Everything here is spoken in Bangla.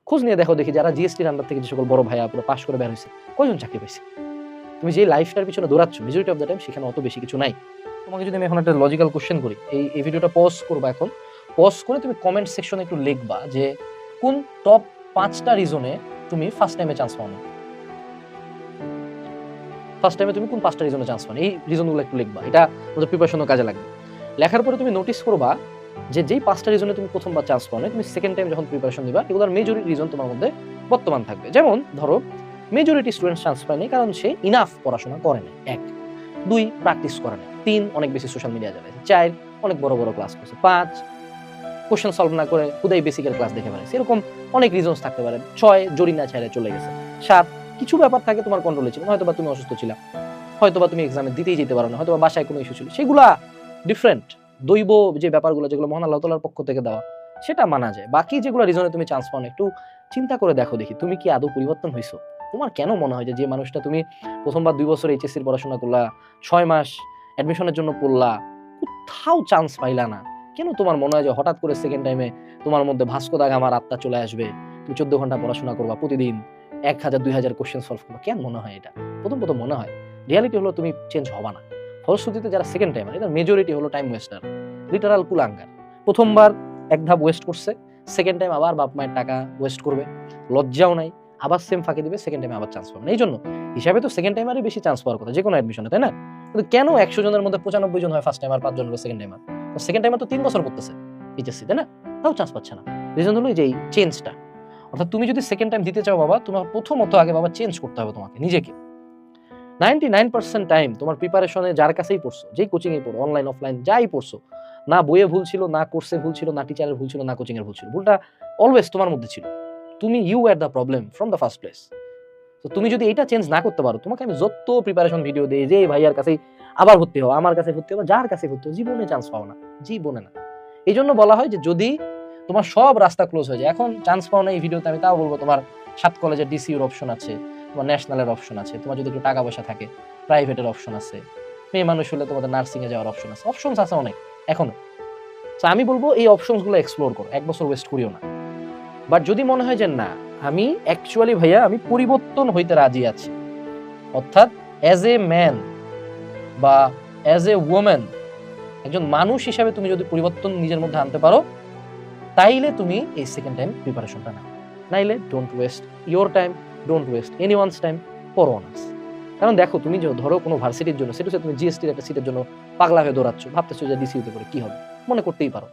খোঁজ নিয়ে দেখো দেখি যারা জিএসটির আন্ডার থেকে যে সকল বড় ভাইয়া পুরো পাশ করে বের হয়েছে, কয়জন চাকরি পাইছে? তুমি যে লাইফটার পিছনে দৌড়াচ্ছ মেজরিটি অফ দ্য টাইম সেখানে অত বেশি কিছু নাই। তোমাকে যদি আমি এখন একটা লজিক্যাল কোশ্চেন করি, এই ভিডিওটা পজ করবা, এখন পজ করে তুমি কমেন্ট সেকশনে একটু লিখবা যে কোন টপ 5টা রিজনে তুমি ফার্স্ট টাইমে চান্স পাও না। ফার্স্ট টাইমে তুমি কোন 5টা রিজনে চান্স পাও না, এই রিজনগুলো একটু লিখবা, এটা তোমাদের প্রিপারেশনের কাজে লাগবে। লেখার পরে তুমি নোটিস করবা যে যেই 5টা রিজনে তুমি প্রথমবার চান্স পাও না, তুমি সেকেন্ড টাইম যখন প্রিপারেশন দিবা এগুলোর মেজরিটি রিজন তোমার মধ্যে বর্তমান থাকবে। যেমন ধরো মেজরিটি স্টুডেন্ট চান্স পায়নি কারণ সে ইনাফ পড়াশোনা করে না, 1, 2 প্র্যাকটিস করে না, 3 অনেক বেশি সোশ্যাল মিডিয়া চালাইছে, 4 অনেক বড় বড় ক্লাস করছে, 5 কোশ্চেন সলভ না করে খুদাই বেসিকের ক্লাস দেখে বেড়াইছে। এরকম অনেক রিজনস থাকতে পারে। 6 জরি না ছেড়ে চলে গেছে। 7 কিছু ব্যাপার থাকে তোমার কন্ট্রোলে ছিল, হয়তোবা তুমি অসুস্থ ছিলা, হয়তোবা তুমি এক্সামে দিতেই যেতে পারো না, হয়তোবা বাসায় কোনো ইস্যু ছিল, সেগুলা ডিফারেন্ট। দৈব যে ব্যাপারগুলো যেগুলো মহান আল্লাহ তাআলার পক্ষ থেকে দেওয়া সেটা মানা যায়। বাকি যেগুলো রিজনে তুমি চান্স পাও না, একটু চিন্তা করে দেখো দেখি তুমি কি আদৌ পরিবর্তন হইছো। তোমার কেন মনে হয় যে মানুষটা তুমি প্রথমবার 2 বছর এইচএসসির পড়াশোনা করলা, 6 মাস অ্যাডমিশনের জন্য পড়লা, কোথাও চান্স পাইলা না, কেন তোমার মনে হয় যে হঠাৎ করে সেকেন্ড টাইমে তোমার মধ্যে ভাস্কো দা গামার আত্মা চলে আসবে, তুমি 14 ঘন্টা পড়াশোনা করবা, প্রতিদিন 1000-2000 কোশ্চেন সলভ করবা? কেন মনে হয় এটা? প্রথম মনে হয়। রিয়ালিটি হলো তুমি চেঞ্জ হবা না। ফলশ্রুতিতে যারা সেকেন্ড টাইমার এদের মেজরিটি হলো টাইম ওয়েস্টার, লিটারাল কুলাঙ্গার। প্রথমবার এক ধাপ ওয়েস্ট করছে, সেকেন্ড টাইম আবার বাপ মায়ের টাকা ওয়েস্ট করবে, লজ্জাও নাই, আবার সেম ফাঁকি দিবে, সেকেন্ড টাইমে আবার চান্স পাবে না। এই জন্য হিসাবে তো সেকেন্ড টাইমারই বেশি চান্স পাওয়ার কথা যে কোনো অ্যাডমিশনে, তাই না? কিন্তু কেন 100 জনের মধ্যে 95 জন হয় ফার্স্ট টাইমার, 5 জন হলো সেকেন্ড টাইমার? তো সেকেন্ড টাইমার তো 3 বছর পড়তেছে এইচএসসি, তাই না? তাও চান্স পাচ্ছে না। রিজন হলো এই চেঞ্জটা। অর্থাৎ তুমি যদি সেকেন্ড টাইম দিতে চাও বাবা, তোমার প্রথমত আগে বাবা চেঞ্জ করতে হবে তোমাকে নিজেকে। 99% টাইম তোমার প্রিপারেশনে যার কাছেই পড়ছো, যেই কোচিং এ পড়ো, অনলাইন অফলাইন যাই পড়ছো, না বইয়ে ভুল ছিল, না কোর্সে ভুল ছিল, না টিচারের ভুল ছিল, না কোচিং এর ভুল ছিল, ভুলটা অলওয়েজ তোমার মধ্যে ছিল। তুমি you are the problem from the first place. তো তুমি যদি এটা চেঞ্জ না করতে পারো, তোমাকে আমি যত প্রিপারেশন ভিডিও দেই যে ভাইয়ার কাছেই আবার ভর্তি হও, আমার কাছে ভর্তি হও, যার কাছে ভর্তি হও, জীবনে চান্স পাও না, জীবনে না। এই জন্য বলা হয় যে যদি তোমার সব রাস্তা ক্লোজ হয়ে যায়, এখন চান্স পাও না এই ভিডিওতে আমি তাও বলবো তোমার 7 কলেজের ডিসিউর অপশন আছে, তোমার ন্যাশনালের অপশন আছে, তোমার যদি একটু টাকা পয়সা থাকে প্রাইভেটের অপশন আছে, মেয়ে মানুষ হলে তোমাদের নার্সিং এ যাওয়ার অপশন আছে, অপশনস আছে অনেক এখনো। তো আমি বলবো এই অপশনসগুলো এক্সপ্লোর করো, 1 বছর ওয়েস্ট করিও না। বাট যদি মনে হয় যে না আমি অ্যাকচুয়ালি ভাইয়া আমি পরিবর্তন হইতে রাজি আছি, অর্থাৎ অ্যাজ এ ম্যান বা অ্যাজ এ ওমেন, একজন মানুষ হিসাবে তুমি যদি পরিবর্তন নিজের মধ্যে আনতে পারো, তাইলে তুমি এই সেকেন্ড টাইম প্রিপারেশনটা নাও। নাইলে don't waste your time, don't waste anyone's time for honours. কারণ দেখো তুমি যে ধরো কোনো ভার্সিটির জন্য, সেটা তুমি জিএসটির একটা সিটের জন্য পাগলা হয়ে দৌড়াচ্ছ, ভাবতেছো যে ডিসিউতে করে কি হবে, মনে করতেই পারো।